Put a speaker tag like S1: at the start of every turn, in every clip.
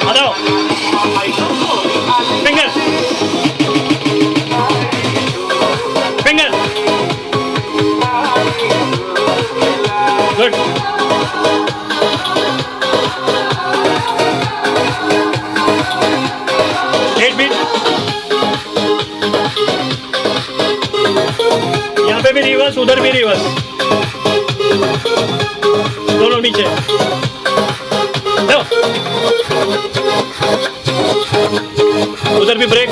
S1: आ जाओ finger finger good eight beat यहाँ पे भी रिवर्स उधर भी रिवर्स दोनों नीचे उधर भी ब्रेक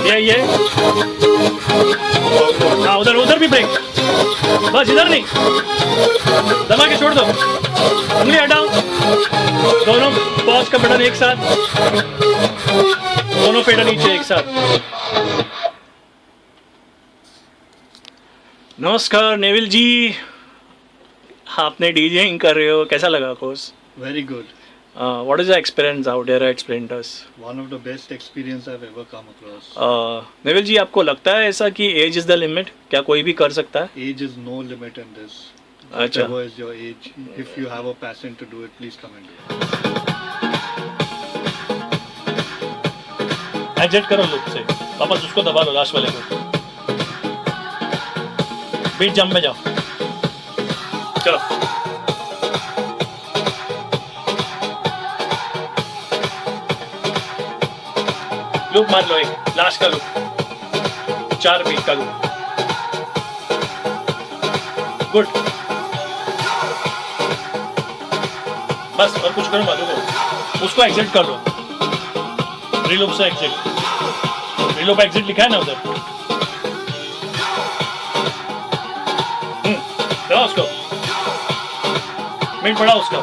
S1: ये हाँ उधर भी ब्रेक बस इधर नहीं दबा के छोड़ दो उंगली हटाओ दोनों पॉज का बटन एक साथ दोनों पेडल नीचे एक साथ। नमस्कार नेविल जी आपने डीजेइंग कर रहे हो कैसा लगा course?
S2: Very good.
S1: What is the experience out there at Splinters?
S2: One of the best experience I've ever come across.
S1: Neville ji आपको लगता है ऐसा कि एज इज द लिमिट? क्या कोई भी कर सकता है?
S2: Age is no limit in this.
S1: अच्छा
S2: Whatever is your age, if you have a passion to do it, please come and do it.
S1: Exit करो लूप से वापस उसको दबा लो लास्ट वाले को बीट जंप में जाओ चलो लूप मार लो एक लास्ट का लूप 4 बीट का लूप गुड बस और कुछ करो मालूम हो उसको एग्जिट कर लो रिलूप से एग्जिट रिलूप एग्जिट लिखा है ना उधर दबा उसको मिनट पड़ा उसका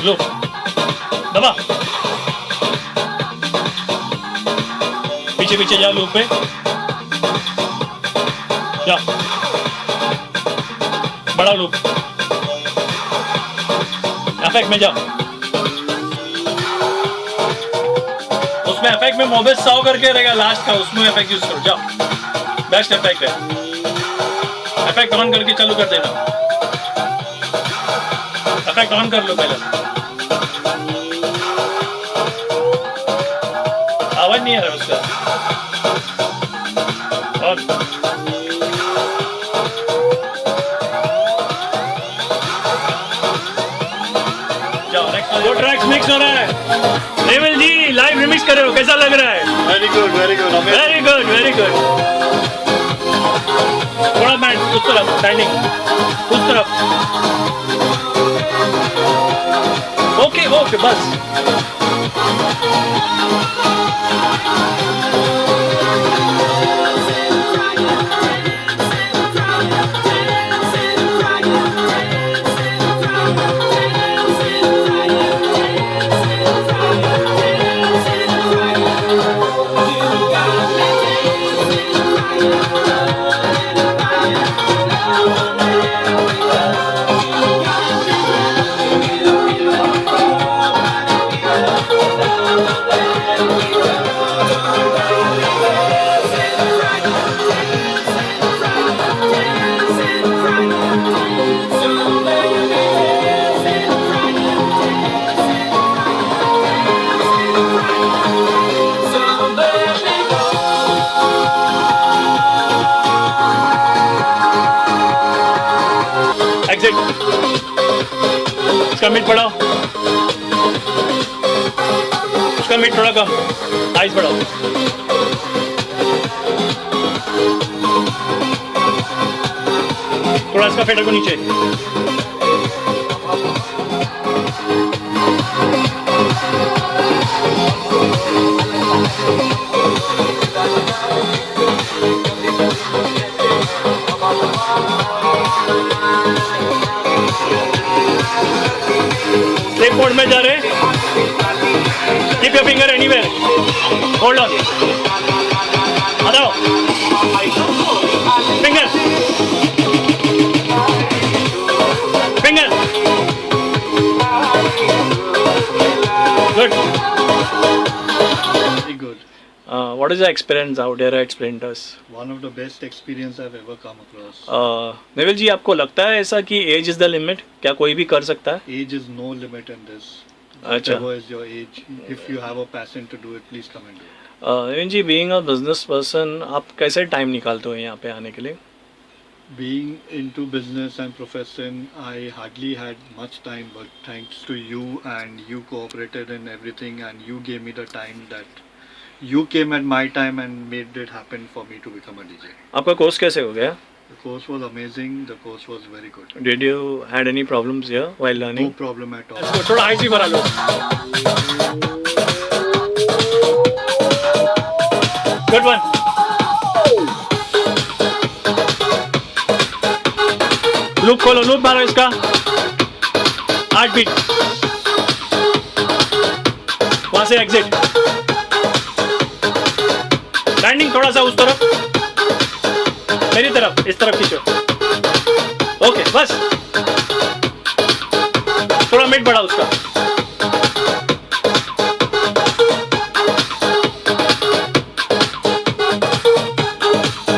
S1: लूप दबा पीछे पीछे जा लूप पे जा बड़ा लूप इफेक्ट में जा उसमें इफेक्ट में मोबिस 100 करके रहेगा लास्ट का उसमें इफेक्ट यूज करो जाओ बेस्ट इफेक्ट है इफेक्ट ऑन करके चालू कर देना इफेक्ट ऑन कर लो पहले आवाज नहीं आ रहा उसका और जाओ नेक्स्ट दो ट्रैक्स मिक्स हो रहा है नेविल जी लाइव रिमिक्स कर रहे हो कैसा लग रहा है?
S2: Very good, very good.
S1: Very good very good थोड़ा बैंड उस तरफ स्टैंडिंग उस तरफ ओके ओके बस एग्जिट इसका मिड बढ़ाओ उसका मिड थोड़ा कम आइस बढ़ाओ थोड़ा इसका फेडर को नीचे स्लिप मोड में जा रहे keep your finger anywhere hold on आ जाओ finger finger good What is the experience out there at Splinters?
S2: One of the best experience I've ever come across.
S1: Neville ji, आपको लगता है ऐसा कि एज इज़ द लिमिट? क्या कोई भी कर सकता है?
S2: Age is no limit in this.
S1: अच्छा।
S2: Whatever is your age, if you have a passion to do it, please come and do it.
S1: Neville ji, being a business person, आप कैसे time निकालते हो यहाँ पे आने के लिए?
S2: Being into business and profession, I hardly had much time, but thanks to you and you cooperated in everything and you gave me the time that you came at my time and made it happen for me to become a DJ.
S1: आपका course कैसे हो गया?
S2: The course was amazing. The course was very good.
S1: Did you had any problems here while
S2: No
S1: learning?
S2: problem at all.
S1: इसको थोड़ा high सी भरा लो। Good one. Loop खोलो, loop मारो इसका। 8 बीट। वहां से एग्जिट। लैंडिंग थोड़ा सा उस तरफ, मेरी तरफ, इस तरफ खींचो। ओके, बस थोड़ा मिड बढ़ा उसका।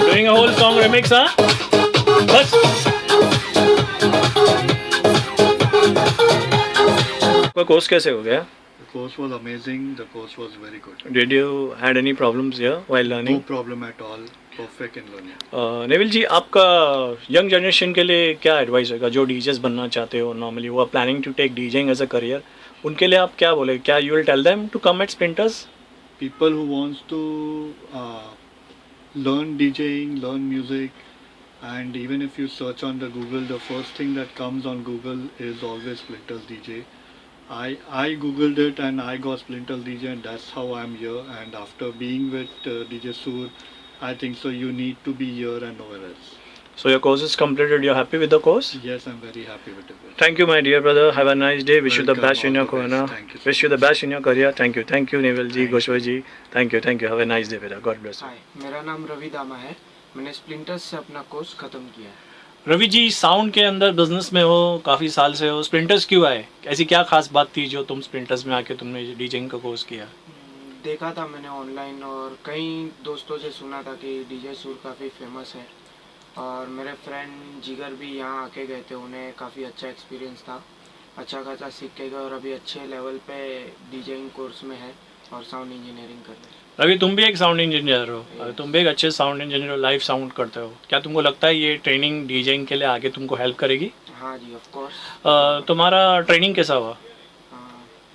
S1: Doing a whole song remix, हाँ बस। आपका कोर्स कैसे हो गया?
S2: The course was amazing. The course was very good.
S1: Did you had any problems here while
S2: No
S1: learning?
S2: problem at all. Perfect in learning.
S1: Neville ji, आपका young generation के लिए क्या एडवाइस होगा जो डीजेस बनना चाहते हो? नॉर्मली वो planning to take DJing as a career, उनके लिए आप क्या बोले? क्या you will tell them to come at Splinters?
S2: People who wants to learn DJing, learn music, and even if you search on the Google, the first thing that comes on Google is always Splinters DJ. I googled it and I got Splinters DJ and that's how I'm here. And after being with DJ Sur, I think so you need to be here and nowhere else.
S1: So your course is completed. You're happy with the course?
S2: Yes, I'm very happy with it.
S1: Thank you, my dear brother. Have a nice day. Wish you the
S2: Welcome,
S1: best in
S2: all
S1: your
S2: the best.
S1: corner.
S2: Thank you so
S1: Wish you the best in your career. Thank you, Neville ji,
S2: Thank
S1: Goshwar ji. Thank you. Have a nice day, brother. God bless you.
S3: हाय, मेरा नाम रवि दामा है। मैंने splinters से अपना course ख़त्म किया है।
S1: रवि जी, साउंड के अंदर बिजनेस में हो, काफ़ी साल से हो, स्प्लिंटर्स क्यों आए? ऐसी क्या खास बात थी जो तुम स्प्लिंटर्स में आके तुमने डीजेइंग का कोर्स किया?
S3: देखा था मैंने ऑनलाइन और कई दोस्तों से सुना था कि डीजे सूर काफ़ी फेमस है और मेरे फ्रेंड जिगर भी यहाँ आके गए थे, उन्हें काफ़ी अच्छा एक्सपीरियंस था। अच्छा खासा सीख के गए और अभी अच्छे लेवल पे डीजेइंग कोर्स में है और साउंड इंजीनियरिंग कर रहे हैं।
S1: रवि, तुम भी एक साउंड इंजीनियर हो, तुम भी एक अच्छे साउंड इंजीनियर हो, लाइव साउंड करते हो। क्या तुमको लगता है ये ट्रेनिंग डीजेइंग के लिए आगे तुमको हेल्प करेगी?
S3: हाँ जी, ऑफ कोर्स।
S1: तुम्हारा ट्रेनिंग कैसा हुआ?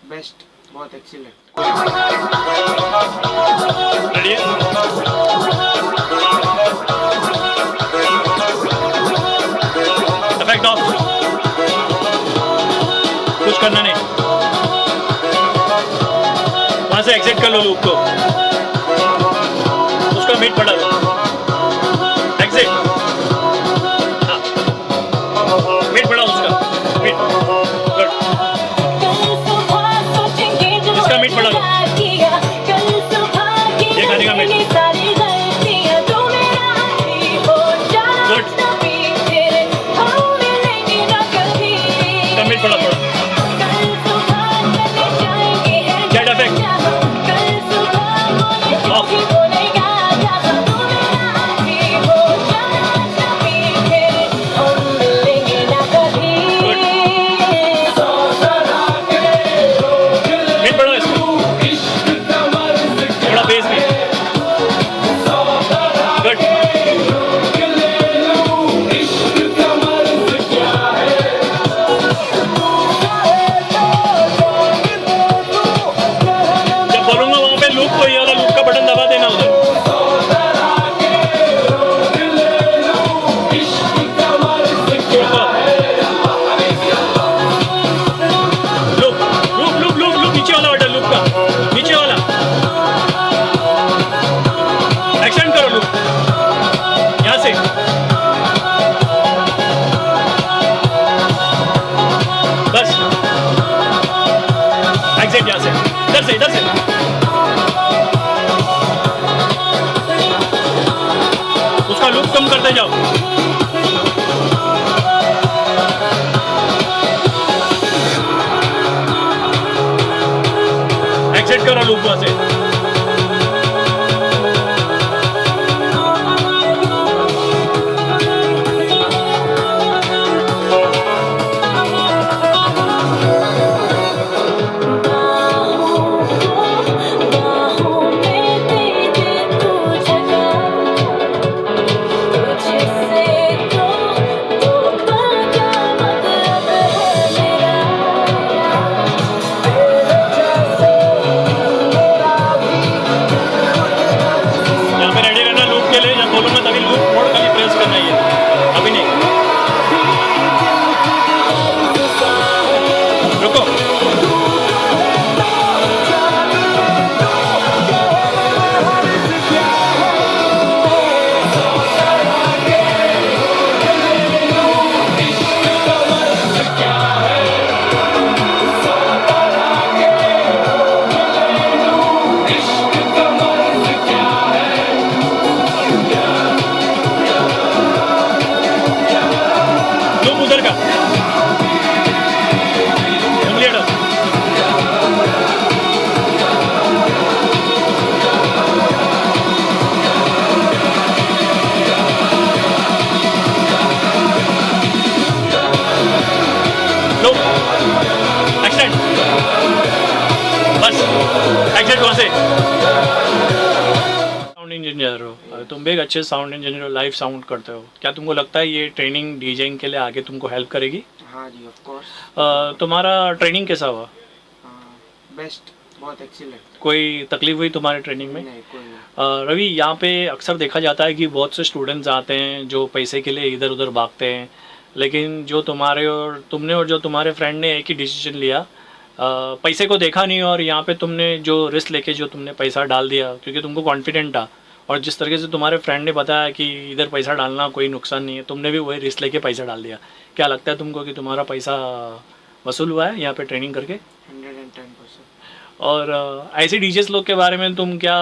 S3: बेस्ट, बहुत एक्सीलेंट।
S1: रेडी है? इफेक्ट ऑफ, कुछ करना नहीं, वहां से एग्जिट कर लो लूप को, उसका मीट पड़ा लो, एग्जिट, हाँ मीट पड़ा उसका, मीट, गुड, इसका मीट पड़ा लो, ये खाने का मीट, गुड, इसका मीट पड़ा थोड़ा, गेट इफेक्ट ऑफ, मीट पड़ा इसको, थोड़ा बेस भी, गुड, जब बोलूंगा वहां पे लूप को, ये वाला लूप का बटन दबा देना उधर, loop loop loop loop loop, नीचे वाला बटन लूप का, नीचे वाला, एक्शन करो लूप, यहाँ से, बस, एग्जिट यहाँ से, इधर से, इधर से, उसका लूप कम करते जाओ, एग्जिट करो लूप वहां से, कहाँ से? साउंड इंजीनियर हो, तुम भी एक अच्छे साउंड इंजीनियर हो, लाइव साउंड करते हो। क्या तुमको लगता है ये ट्रेनिंग डीजेइंग के लिए आगे तुमको हेल्प करेगी?
S3: हाँ जी, ऑफ कोर्स।
S1: तुम्हारा ट्रेनिंग कैसा हुआ?
S3: बेस्ट, बहुत एक्सीलेंट।
S1: कोई तकलीफ हुई तुम्हारे ट्रेनिंग में?
S3: नहीं, कोई नहीं।
S1: रवि, यहाँ पे अक्सर देखा जाता है कि बहुत से स्टूडेंट्स आते हैं जो पैसे के लिए इधर उधर भागते हैं, लेकिन जो तुमने और जो तुम्हारे फ्रेंड ने एक ही डिसीजन लिया, पैसे को देखा नहीं और यहाँ पे तुमने जो रिस्क लेके जो तुमने पैसा डाल दिया क्योंकि तुमको कॉन्फिडेंट था, और जिस तरीके से तुम्हारे फ्रेंड ने बताया कि इधर पैसा डालना कोई नुकसान नहीं है, तुमने भी वही रिस्क लेके पैसा डाल दिया। क्या लगता है तुमको कि तुम्हारा पैसा वसूल हुआ है यहाँ पे ट्रेनिंग करके?
S3: 110%।
S1: और ऐसे डीजेस लोग के बारे में तुम क्या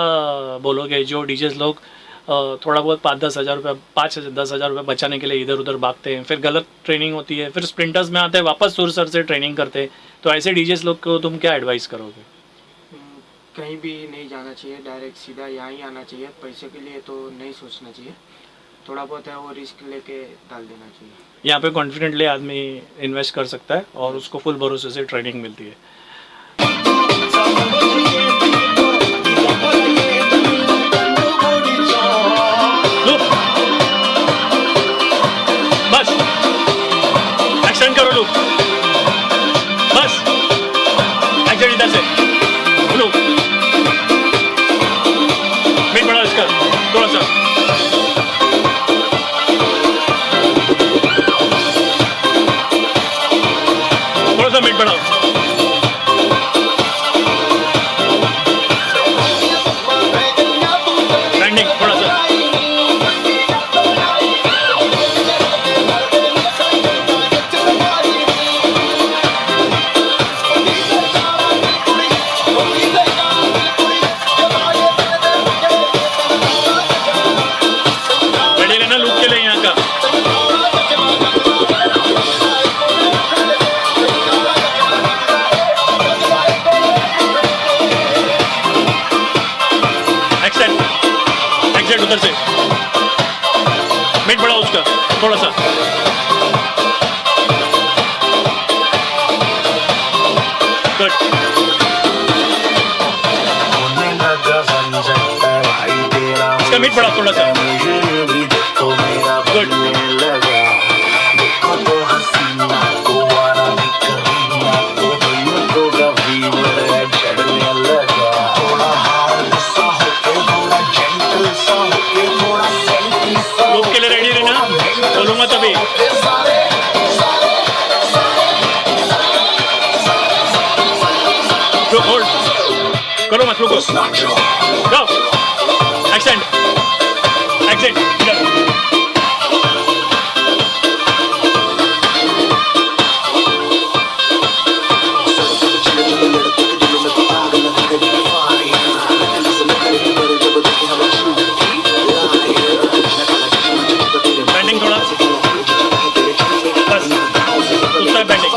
S1: बोलोगे जो डीजेस लोग थोड़ा बहुत 5-10 हज़ार रुपये 5-10 हज़ार रुपये बचाने के लिए इधर उधर भागते हैं, फिर गलत ट्रेनिंग होती है, फिर स्प्रिंटर्स में आते हैं वापस सुर सर से ट्रेनिंग करते हैं, तो ऐसे डीजेस लोग को तुम क्या एडवाइस करोगे?
S3: कहीं भी नहीं जाना चाहिए, डायरेक्ट सीधा यहाँ ही आना चाहिए। पैसे के लिए तो नहीं सोचना चाहिए, थोड़ा बहुत है वो रिस्क लेके डाल देना चाहिए।
S1: यहाँ पे कॉन्फिडेंटली आदमी इन्वेस्ट कर सकता है और उसको फुल भरोसे से ट्रेनिंग मिलती है। बस एक्शन करो लोग, बस एक्शन इधर से बोलो, मिट बढ़ा इसका थोड़ा सा, थोड़ा सा मिट बढ़ाओ, बैंडिंग थोड़ा सा, रेडी रहना लुक के लिए यहाँ का। एक्सेंट उधर से मिट बढ़ाओ उसका थोड़ा सा, गुड, इसका मिट बढ़ाओ थोड़ा सा, गुड, लूप के लिए रेडी रहना, बोलूंगा तभी। होल्ड करो मत, रुको, जाओ, एक्सेंट इधर, बैंडिंग थोड़ा, बस दूसरा बैंडिंग,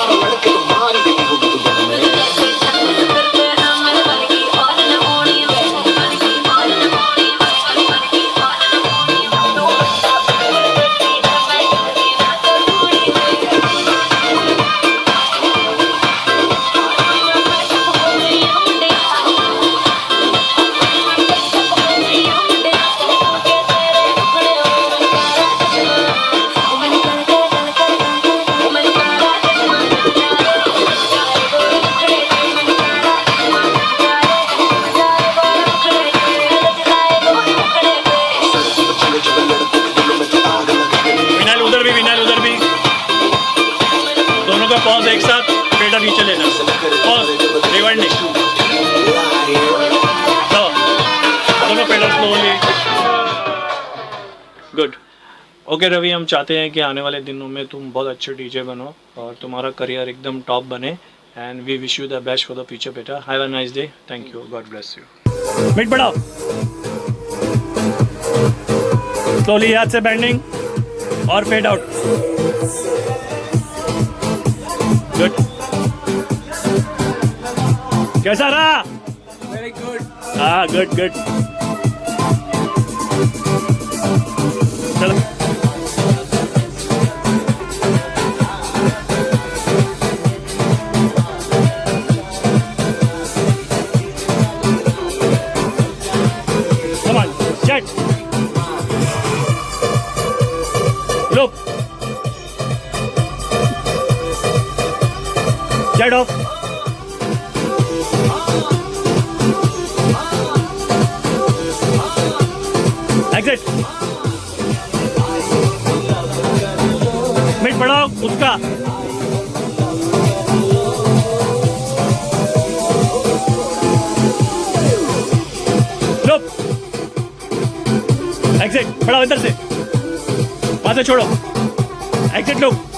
S1: विनाइल उधर भी, दोनों का पॉज एक साथ, पेडल नीचे लेना, पॉज, रिवाइंड नहीं, दोनों pedal slowly, good. Okay Ravi, हम चाहते हैं कि आने वाले दिनों में तुम बहुत अच्छे डीजे बनो और तुम्हारा करियर एकदम टॉप बने, and we wish you the best for the future बेटा। Have a nice day, thank you, God bless you. मिट बढ़ाओ, स्लोली याद से बैंडिंग और फेड आउट, गुड, कैसा रहा?
S3: Very good.
S1: हाँ, गुड गुड, चलो फेड ऑफ. एग्जिट. मिड बढ़ाओ उसका. लुप. एग्जिट. बढ़ाओ इधर से. वहां से छोड़ो. Exit loop.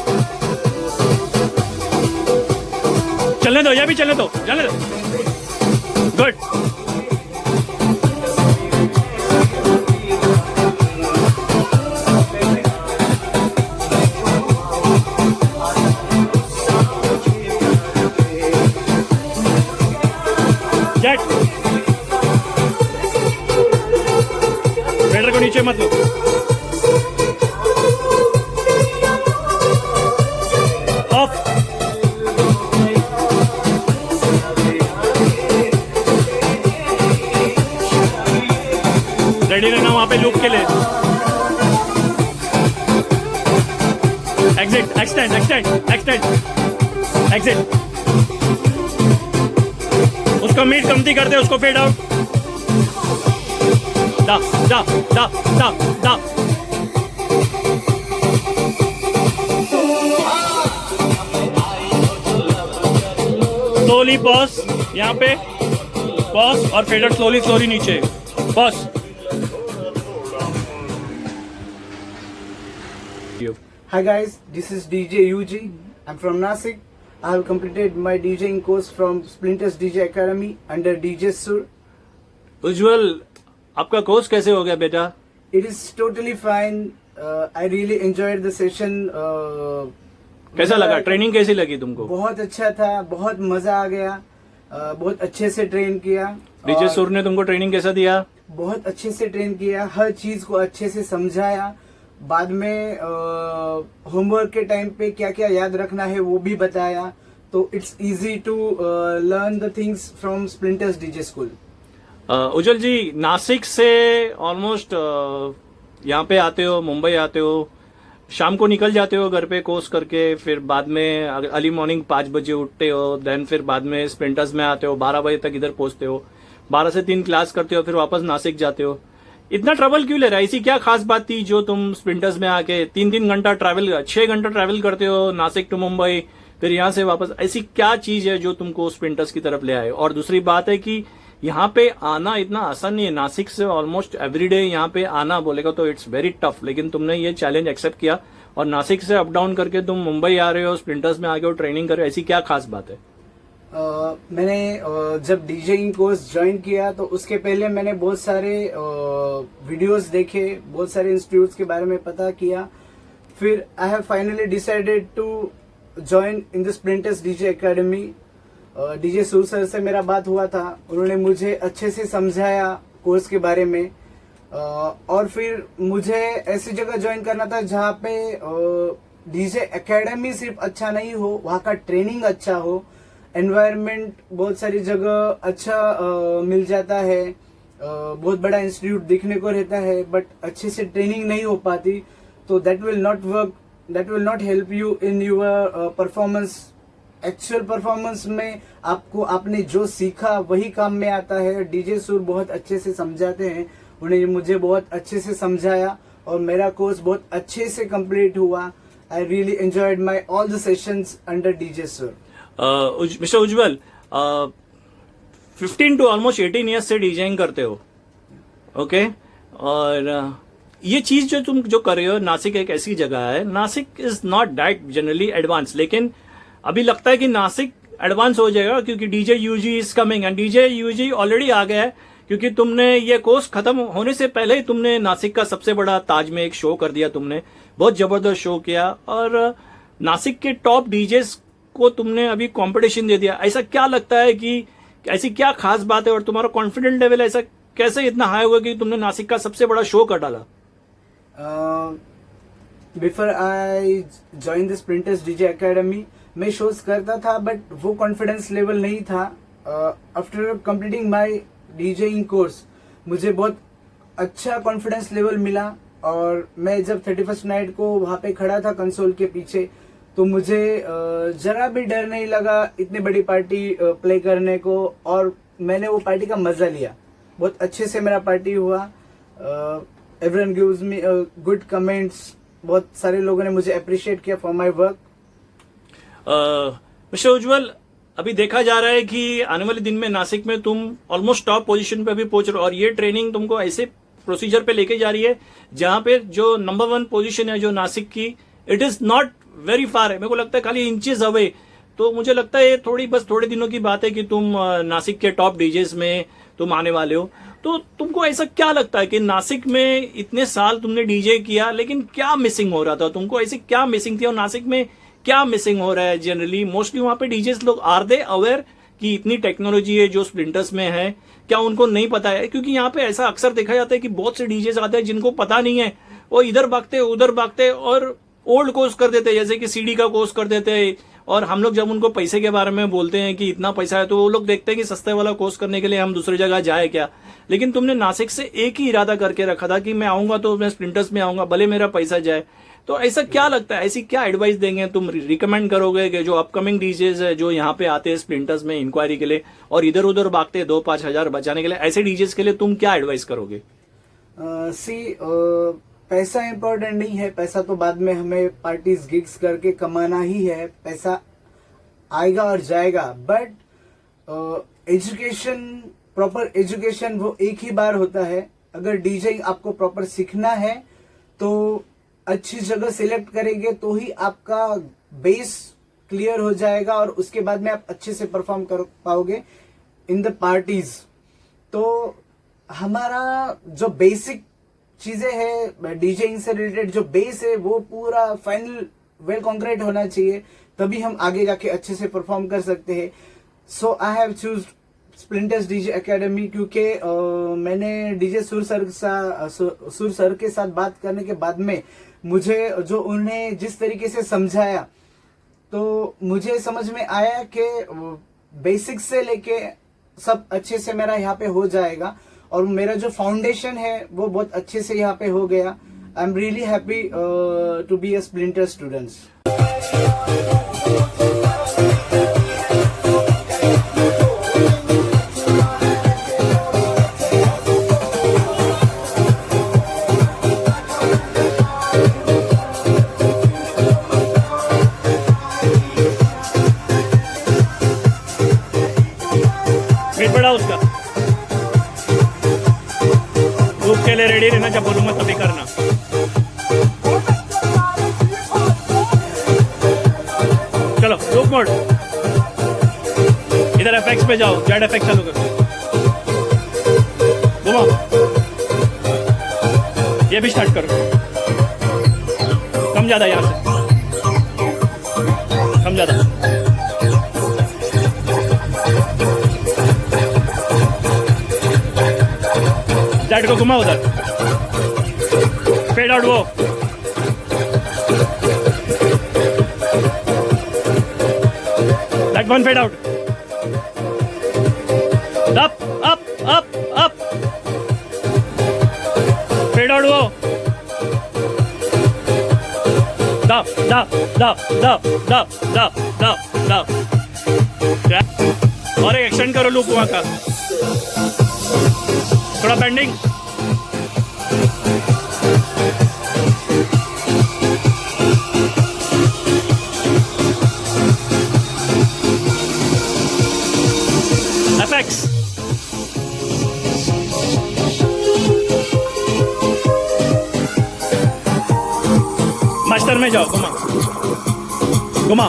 S1: चलने दो. ये भी चलने दो. चलने दो. गुड. जेट. फेडर को नीचे मत लो. ऑफ. रेडी रहना वहां पे लूप के लिए. Exit. Extend. Extend. Extend. Exit. उसको मीट कमती कर दे. उसको fade out. Da, da, da, da, da. Slowly pause. यहाँ पे पॉज और फेडर स्लोली स्लोली नीचे. Pause.
S4: Hi guys, this is DJ UG. I'm from Nasik. I have completed my DJing course from Splinters DJ Academy under DJ Sur.
S1: उज्जवल, आपका course कैसे हो गया बेटा?
S4: It is totally fine. I really enjoyed the session.
S1: कैसा लगा? Training कैसी लगी तुमको?
S4: बहुत अच्छा था. बहुत मजा आ गया. बहुत अच्छे से ट्रेन किया.
S1: डीजे सुर ने तुमको ट्रेनिंग कैसा दिया?
S4: बहुत अच्छे से ट्रेन किया. हर चीज को अच्छे से समझाया. बाद में होमवर्क के टाइम पे क्या क्या याद रखना है वो भी बताया. तो it's easy to learn the things from Splinters DJ school.
S1: Ujjwal ji, Nashik से ऑलमोस्ट यहाँ पे आते हो, मुंबई आते हो, शाम को निकल जाते हो घर पे कोर्स करके, फिर बाद में अर्ली मॉर्निंग 5 बजे उठते हो, देन फिर बाद में स्प्लिंटर्स में आते हो, 12 बजे तक इधर पहुंचते हो, 12 से 3 क्लास करते हो, फिर वापस नासिक जाते हो. इतना ट्रैवल क्यों ले रहा है? ऐसी क्या खास बात थी जो तुम स्प्लिंटर्स में आके 3-3 घंटा ट्रैवल, 6 घंटा ट्रैवल करते हो नासिक टू मुंबई, फिर यहाँ से वापस? ऐसी क्या चीज है जो तुमको स्प्लिंटर्स की तरफ ले आए? और दूसरी बात है कि यहाँ पे आना इतना आसान नहीं है. नासिक से ऑलमोस्ट एवरीडे यहाँ पे आना बोलेगा तो इट्स वेरी टफ, लेकिन तुमने ये चैलेंज एक्सेप्ट किया और नासिक से अप डाउन करके तुम मुंबई आ रहे हो, स्प्लिंटर्स में आके ट्रेनिंग कर रहे हो. ऐसी क्या खास बात है?
S4: मैंने जब डीजेइंग कोर्स ज्वाइन किया तो उसके पहले मैंने बहुत सारे वीडियोस देखे, बहुत सारे इंस्टीट्यूट्स के बारे में पता किया. फिर I have finally decided to join in the Splinters DJ academy. DJ Sur sir से मेरा बात हुआ था. उन्होंने मुझे अच्छे से समझाया कोर्स के बारे में. और फिर मुझे ऐसी जगह ज्वाइन करना था जहाँ पे डीजे एकेडमी सिर्फ अच्छा नहीं हो, वहाँ का ट्रेनिंग अच्छा हो, एनवायरनमेंट बहुत सारी जगह अच्छा मिल जाता है, बहुत बड़ा इंस्टीट्यूट दिखने को रहता है, बट अच्छे से ट्रेनिंग नहीं हो पाती. तो that will not work, that will not help you in your performance. Actual performance में आपको आपने जो सीखा वही काम में आता है. डीजे सुर बहुत अच्छे से समझाते हैं. उन्हें मुझे बहुत अच्छे से समझाया और मेरा कोर्स बहुत अच्छे से कंप्लीट हुआ. I really enjoyed my all the sessions under DJ Sur.
S1: Mister Ujjwal, 15 to almost 18 years से डीजेइंग करते हो, ओके? और ये चीज जो तुम जो कर रहे हो, नासिक एक ऐसी जगह है, Nashik is not that generally advance, लेकिन अभी लगता है कि नासिक एडवांस हो जाएगा क्योंकि DJ UG is coming and DJ UG already आ गया है. क्योंकि तुमने ये कोर्स खत्म होने से पहले ही तुमने नासिक का सबसे बड़ा ताज में एक शो कर दिया. तुमने बहुत जबरदस्त शो किया और नासिक के टॉप डीजेस को तुमने अभी कंपटीशन दे दिया. ऐसा क्या लगता है कि ऐसी क्या खास बात है और तुम्हारा कॉन्फिडेंट लेवल ऐसा कैसे इतना हाई होगा कि तुमने नासिक का सबसे बड़ा शो कर डाला?
S4: Before I join the Splinters DJ academy मैं शोज करता था, बट वो कॉन्फिडेंस लेवल नहीं था. After completing my DJing course मुझे बहुत अच्छा कॉन्फिडेंस लेवल मिला. और मैं जब 31st नाइट को वहां पे खड़ा था कंसोल के पीछे, तो मुझे जरा भी डर नहीं लगा इतनी बड़ी पार्टी प्ले करने को, और मैंने वो पार्टी का मजा लिया। बहुत अच्छे से मेरा पार्टी हुआ। Everyone gives me good comments. बहुत सारे लोगों ने मुझे अप्रिशिएट किया फॉर माय वर्क।
S1: मिस्टर उज्जवल, अभी देखा जा रहा है कि आने वाले दिन में नासिक में तुम ऑलमोस्ट टॉप पोजीशन पे अभी पहुंच रहे हो, और ये ट्रेनिंग तुमको ऐसे प्रोसीजर पे लेके जा रही है जहां पे जो नंबर 1 पोजीशन है जो नासिक की, it is not very far है। मेरे को लगता है खाली इंचेस अवे। तो मुझे लगता है ये बस थोड़े दिनों की बात है कि तुम नासिक के टॉप डीजेस में तुम आने वाले हो। तो तुमको ऐसा क्या लगता है कि नासिक में इतने साल तुमने डीजे किया, लेकिन क्या मिसिंग हो रहा था तुमको? ऐसी क्या मिसिंग थी, और नासिक में क्या मिसिंग हो रहा है? जनरली मोस्टली वहां पे डीजेस लोग आर दे अवेयर कि इतनी टेक्नोलॉजी है जो स्प्लिंटर्स में है, क्या उनको नहीं पता है? क्योंकि यहाँ पे ऐसा अक्सर देखा जाता है कि बहुत से डीजेस आते हैं जिनको पता नहीं है, वो इधर भागते उधर भागते और ओल्ड कोर्स कर देते हैं, जैसे कि सीडी का कोर्स कर देते हैं। और हम लोग जब उनको पैसे के बारे में बोलते हैं कि इतना पैसा है, तो वो लोग देखते हैं कि सस्ते वाला कोर्स करने के लिए हम दूसरी जगह जाए क्या। लेकिन तुमने नासिक से एक ही इरादा करके रखा था कि मैं आऊंगा तो मैं स्प्लिंटर्स में आऊंगा, भले मेरा पैसा जाए। तो ऐसा क्या लगता है, ऐसी क्या एडवाइस देंगे तुम, रिकमेंड करोगे कि जो अपकमिंग डीजेज है जो यहाँ पे आते हैं स्प्लिंटर्स में इंक्वायरी के लिए और इधर उधर भागते हैं 2-5 हजार बचाने के लिए, ऐसे डीजेज के लिए तुम क्या एडवाइस करोगे?
S4: पैसा इम्पोर्टेंट नहीं है। पैसा तो बाद में हमें पार्टीज गिग्स करके कमाना ही है। पैसा आएगा और जाएगा, बट एजुकेशन, प्रॉपर एजुकेशन वो एक ही बार होता है। अगर डीजे आपको प्रॉपर सीखना है तो अच्छी जगह सिलेक्ट करेंगे तो ही आपका बेस क्लियर हो जाएगा, और उसके बाद में आप अच्छे से परफॉर्म कर पाओगे इन द पार्टीज। तो हमारा जो बेसिक चीजें हैं डीजेइंग से रिलेटेड, जो बेस है वो पूरा फाइनल वेल कॉन्क्रीट होना चाहिए, तभी हम आगे जाके अच्छे से परफॉर्म कर सकते हैं। So I have chose Splinters DJ academy, क्योंकि मैंने डीजे सुर सर के साथ बात करने के बाद में मुझे जो उन्हें जिस तरीके से समझाया, तो मुझे समझ में आया कि बेसिक्स से लेके सब अच्छे से मेरा यहाँ पे हो जाएगा, और मेरा जो फाउंडेशन है वो बहुत अच्छे से यहाँ पे हो गया। I am really happy to be a Splinter students.
S1: Wet बढ़ा उसका, ग्रुप के लिए रेडी रहना, जब बोलूंगा तभी करना। चलो ग्रुप मोड, इधर एफएक्स पे जाओ, जेड एफएक्स चालू करो, घुमाओ, ये भी स्टार्ट करो, कम ज्यादा, यहाँ से कम ज्यादा, जेड को घुमाओ उधर, फेड आउट वो, that one fade out, up up up up, fade out वो, दब दब दब दब दब दब दब दब, और एक एक्सटेंड करो लूप वहां का, थोड़ा बेंडिंग, एफएक्स, मास्टर में जाओ, घुमा घुमा,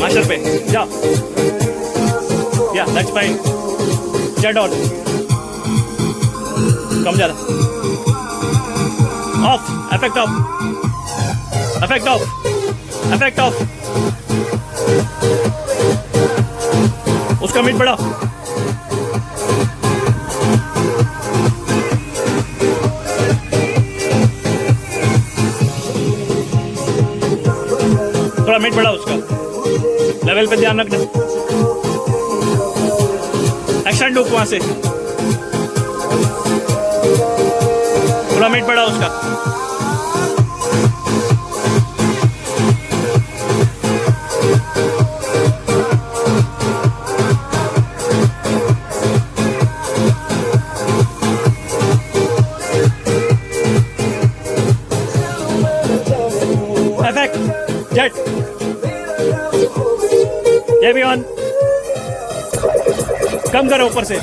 S1: मास्टर पे जाओ, या दैट्स फाइन, जेड ऑन, कम ज्यादा, of, effect of, effect of, effect of, उसका मिड बढ़ा, थोड़ा मिड बढ़ा उसका, लेवल पे ध्यान रखना, एक्शन लूप वहां से, थोड़ा मिड बढ़ा उसका, जेट, ये भी ऑन, कम करो ऊपर से,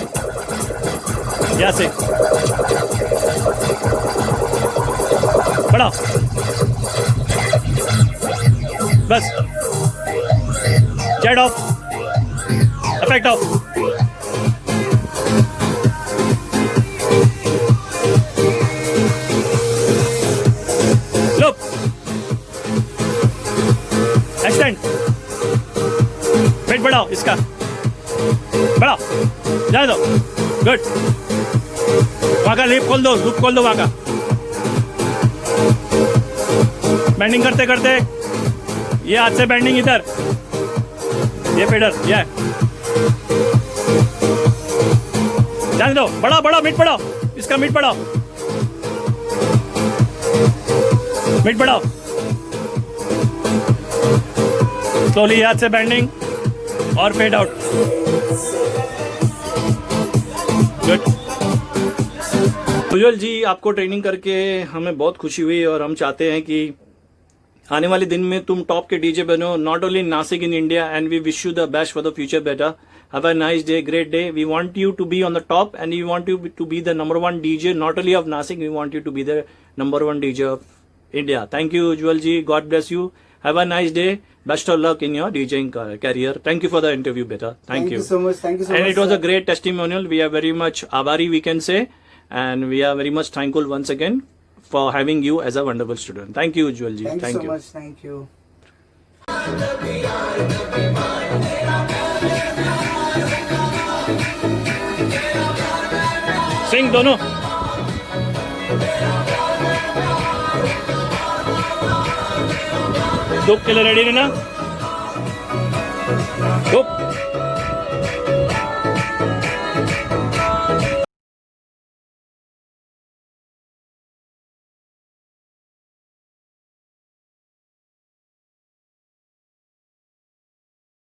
S1: यहाँ से बढ़ाओ, बस, jet off, effect off, look, extend, wet बढ़ाओ इसका, बढ़ाओ, जाने दो, गुड, वहां का लूप खोल दो, लूप खोल दो वहां का, बेंडिंग करते करते, ये हाथ से बेंडिंग इधर, ये पेडल, ये जाने दो, बढ़ाओ बढ़ाओ, मिड बढ़ाओ, इसका मिड बढ़ाओ, मिड बढ़ाओ, स्लोली हाथ से बेंडिंग और फेड आउट, गुड। उज्जवल जी, आपको ट्रेनिंग करके हमें बहुत खुशी हुई और हम चाहते हैं कि आने वाले दिन में तुम टॉप के डीजे बनो, not only in Nashik in India, and we wish you the best for the future बेटा। Have a nice day, great day. We want you to be on the top and we want you to be the number 1 DJ, not only of Nashik, we want you to be the number 1 DJ of India. Thank you Ujjwal ji, God bless you, have a nice day, best of luck in your DJing career. Thank you for the interview beta. Thank you
S4: so much. Thank you so much.
S1: And it was
S4: sir.
S1: a great testimonial. We are very much abari, we can say, and we are very much thankful once again for having you as a wonderful student. Thank you Ujjwal ji.
S4: Thank you so much. Thank you.
S1: Sing दोनों। धूप के लिए ready रहना, धूप।